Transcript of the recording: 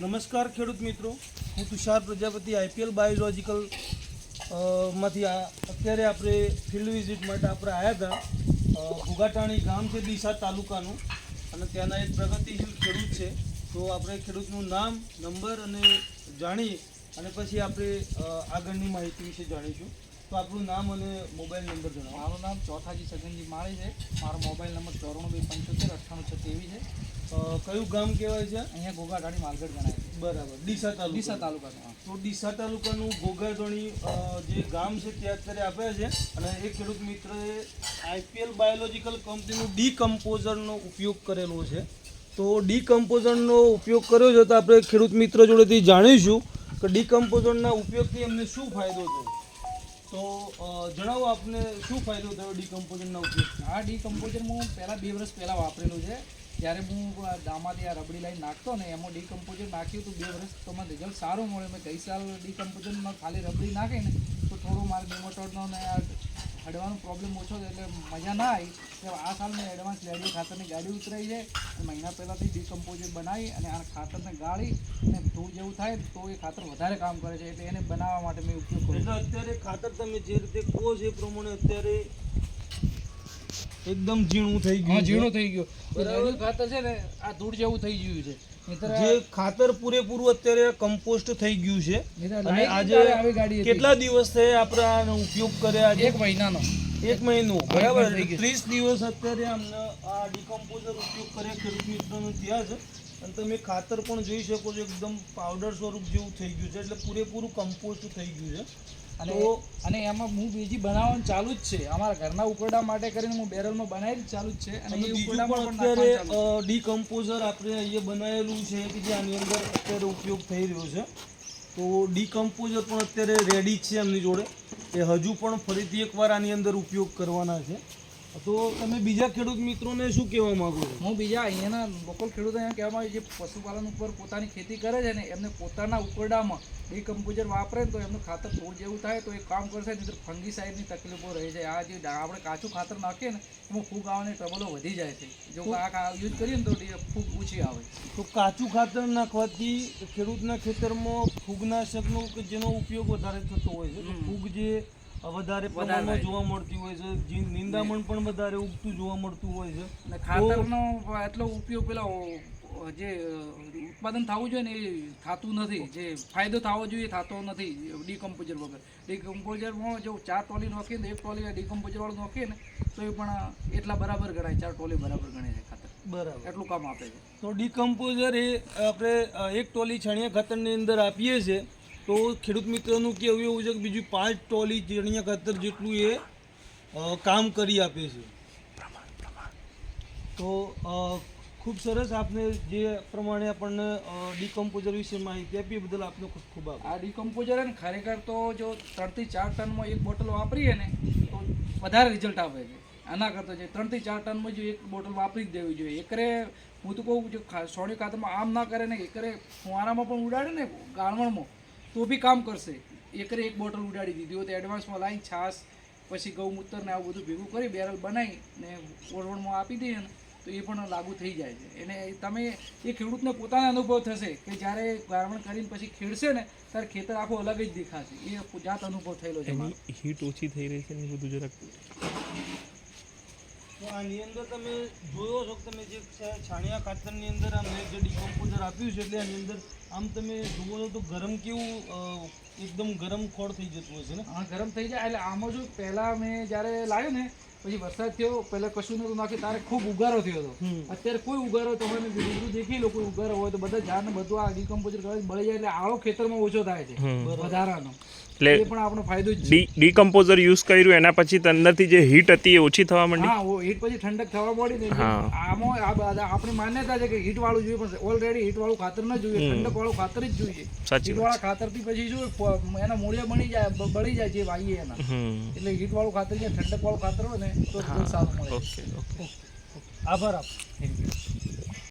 નમસ્કાર ખેડૂત મિત્રો, હું તુષાર પ્રજાપતિ આઈપીએલ બાયોલોજિકલ માંથી અત્યારે આપણે ફિલ્ડ વિઝિટ માટે આપણે આવ્યા હતા. ઘોઘાટાણી ગામ છે ડીસા તાલુકાનું અને ત્યાંના એક પ્રગતિશીલ ખેડૂત છે. તો આપણે ખેડૂતનું નામ, નંબર અને જાણી અને પછી આપણે આગળની માહિતી વિશે જાણીશું. તો આપણું નામ અને મોબાઈલ નંબર જણાવો. મારું નામ ચોથાજી સગનજી માળી છે. મારો મોબાઈલ નંબર 94 છે. કયું ગામ કહેવાય છે? અહીંયા ઘોઘાટાણી માલગઢ ગણાય છે. બરાબર, ડીસા તાલુકાનું. તો ડીસા તાલુકાનું ઘોઘાટાણી જે ગામ છે ત્યાં અત્યારે આપ્યા છે અને એ ખેડૂત મિત્રએ આઈપીએલ બાયોલોજિકલ કંપનીનું ડીકમ્પોઝરનો ઉપયોગ કરેલો છે. તો ડીકમ્પોઝરનો ઉપયોગ કર્યો છે તો આપણે ખેડૂત મિત્ર જોડેથી જાણીશું કે ડીકમ્પોઝરના ઉપયોગથી એમને શું ફાયદો થયો. તો જણાવો, આપને શું ફાયદો થયો ડીકમ્પોઝરના ઉપયોગથી? આ ડીકમ્પોઝર હું પહેલાં 2 વર્ષ પહેલાં વાપરેલું છે. જ્યારે હું દામાંથી આ રબડી લાઈન નાખતો ને એમાં ડીકમ્પોઝર નાખ્યું તો 2 વર્ષ તો મને રિઝલ્ટ સારું મળ્યું. મેં ગઈ સાલ ડીકમ્પોઝરમાં ખાલી રબડી નાખી ને તો થોડું મારે નેમોટોડનો ને આ હડવાનો પ્રોબ્લેમ ઓછો થયો એટલે મજા ના આવી. આ સાલ મેં એડવાન્સ લેડી ખાતરની ગાડી ઉતરાઈ છે. મહિના પહેલાંથી ડીકમ્પોઝર બનાવી અને આ ખાતરને ગાળી અને ધૂળ જેવું થાય તો એ ખાતર વધારે કામ કરે છે એટલે એને બનાવવા માટે મેં ઉપયોગ કર્યો. એટલે અત્યારે ખાતર તમે જે રીતે કહો છો એ પ્રમાણે અત્યારે એકદમ ઝીણું થઈ ગયું. ઝીણું થઈ ગયું. બરાબર, ખાતર છે ને આ ધૂળ જેવું થઈ ગયું છે. જે ખાતર પૂરેપૂરું અત્યારે કમ્પોસ્ટ થઈ ગયું છે. અને આજે કેટલા દિવસ થયા આપણે આનો ઉપયોગ કર્યા? 1 મહિનાનો. 1 મહિનો, બરાબર. 30 દિવસ અત્યારે અમને આ ડીકમ્પોઝર ઉપયોગ કર્યા ખેડૂત મિત્રોને થયા છે. અને તમે ખાતર પણ જોઈ શકો છો, એકદમ પાવડર સ્વરૂપ જેવું થઈ ગયું છે. એટલે પૂરેપૂરું કમ્પોસ્ટ થઈ ગયું છે. અને એમાં હું બીજી બનાવવાનું ચાલુ જ છે. અમારા ઘરના ઉકરડા માટે કરીને હું બેરલમાં બનાવી ચાલુ જ છે. અને એ ઉકરડામાં પણ અત્યારે ડીકમ્પોઝર આપણે અહીંયા બનાવેલું છે કે જે આની અંદર અત્યારે ઉપયોગ થઈ રહ્યો છે. તો ડીકમ્પોઝર પણ અત્યારે રેડી છે એમની જોડે. એ હજુ પણ ફરીથી એકવાર આની અંદર ઉપયોગ કરવાના છે. તો તમે બીજા ખેડૂત મિત્રોને શું કહેવા માંગો છો? હું બીજા અહીંયાના લોકલ ખેડૂતો એમ કહેવા માંગુ જે પશુપાલન ઉપર પોતાની ખેતી કરે છે ને એમને પોતાના ઉકરડામાં ડીકમ્પોઝર વાપરે તો એમનું ખાતર ધૂળ જેવું થાય તો એ કામ કરશે. નહીં તો ફંગીસાઇડની તકલીફો રહે છે. આ જે આપણે કાચું ખાતર નાખીએ ને એમાં ફૂગ આવવાની ટ્રબલો વધી જાય છે. જો આ યુઝ કરીએ ને તો ફૂગ ઓછી આવે. તો કાચું ખાતર નાખવાથી ખેડૂતના ખેતરમાં ફૂગનાશકનો કે જેનો ઉપયોગ વધારે થતો હોય છે, ફૂગ જે વધારે પ્રમાણમાં જોવા મળતી હોય છે, નિંદામણ પણ વધારે ઉગતું જોવા મળતું હોય છે. અને ખાતરનો એટલો ઉપયોગ પેલા જે ઉત્પાદન થવું જોઈએ ને એ થતું નથી. જે ફાયદો થવો જોઈએ થતો નથી ડીકમ્પોઝર વગર. ડીકમ્પોઝરમાં જો 4 ટોલી નાખીએ ને 1 ટોલી ડીકમ્પોઝર વાળું નાખીએ ને તો એ પણ એટલા બરાબર ગણાય. 4 ટોલી બરાબર ગણાય છે ખાતર. બરાબર, એટલું કામ આપે છે. તો ડીકમ્પોઝર એ આપણે 1 ટોલી છાણિયા ખાતરની અંદર આપીએ છીએ તો ખેડૂત મિત્રોનું કહેવું એવું છે કે બીજું 5 ટોલી છાણિયા ખાતર જેટલું એ કામ કરી આપે છે. તો ખૂબ સરસ, આપને જે પ્રમાણે આપણને ડીકમ્પોઝર વિશે માહિતી આપી એ બદલ આપનો ખૂબ ખૂબ આભાર. આ ડીકમ્પોઝર ને ખરેખર તો જો 3 થી 4 ટનમાં 1 બોટલ વાપરીએ ને તો વધારે રિઝલ્ટ આવે છે. આના કરતાં જે 3 થી 4 ટનમાં જો 1 બોટલ વાપરી જ દેવી જોઈએ. એકરે હું તો કહું જો સોની ખાતરમાં આમ ના કરે ને એકરે ફુવારામાં પણ ઉડાડે ને ગાળવણમાં તો બી કામ કરશે. એકરે 1 બોટલ ઉડાડી દીધી હોય તો એડવાન્સમાં લાવી છાશ પછી ગૌમૂત્ર ને આવું બધું ભેગું કરી બેરલ બનાવી ને ઓરવણમાં આપી દઈએ ને તો એ પણ લાગુ થઈ જાય છે. એને તમે એ ખેડૂતને પોતાનો અનુભવ થશે કે જ્યારે ગાળવણ કરીને પછી ખેડશે ને ત્યારે ખેતર આખું અલગ જ દેખાશે. એ જાત અનુભવ થયેલો છે. હીટ ઓછી થઈ રહી છે ને બધું જરાક. તો આની અંદર તમે જોયો છો કે તમે જે છાણિયા ખાતરની અંદર આ મેં જે ડીકમ્પોઝર આપ્યું છે એટલે આની અંદર આમ તમે જુઓ છો તો ગરમ કેવું એકદમ ગરમ ખોળ થઈ જતું હોય છે ને? હા, ગરમ થઈ જાય. એટલે આમાં જો પહેલાં મેં જ્યારે લાવ્યો ને પછી વરસાદ થયો પહેલાં કશું નહોતું નાખ્યું ત્યારે ખૂબ ઉગારો થયો હતો. અત્યારે કોઈ ઉગારો તમે બીજું દેખી લો કોઈ ઉગારો હોય તો બધા ઝાડ ને બધું આ ડીકમ્પોઝર કરે બળી જાય એટલે આળો ખેતરમાં ઓછો થાય છે વધારાનો. એટલે એ પણ આપણો ફાયદો જ છે. ડીકમ્પોઝર યુઝ કર્યું એના પછી અંદરથી જે હીટ હતી એ ઓછી થવા માંડી. હા, હીટ પછી ઠંડક થવા માંડી ને આમાં આપણી માન્યતા છે કે હીટ વાળું જોઈએ પણ ઓલરેડી હીટ વાળું ખાતર ન જોઈએ, ઠંડક વાળું ખાતર જ જોઈએ. હીટ વાળા ખાતરથી પછી શું એના મૂળિયા બળી જાય જે વાઈએ એના. એટલે હીટ વાળું ખાતર ઠંડક વાળું ખાતર હોય ને તો સારું મળે. આભાર આપ.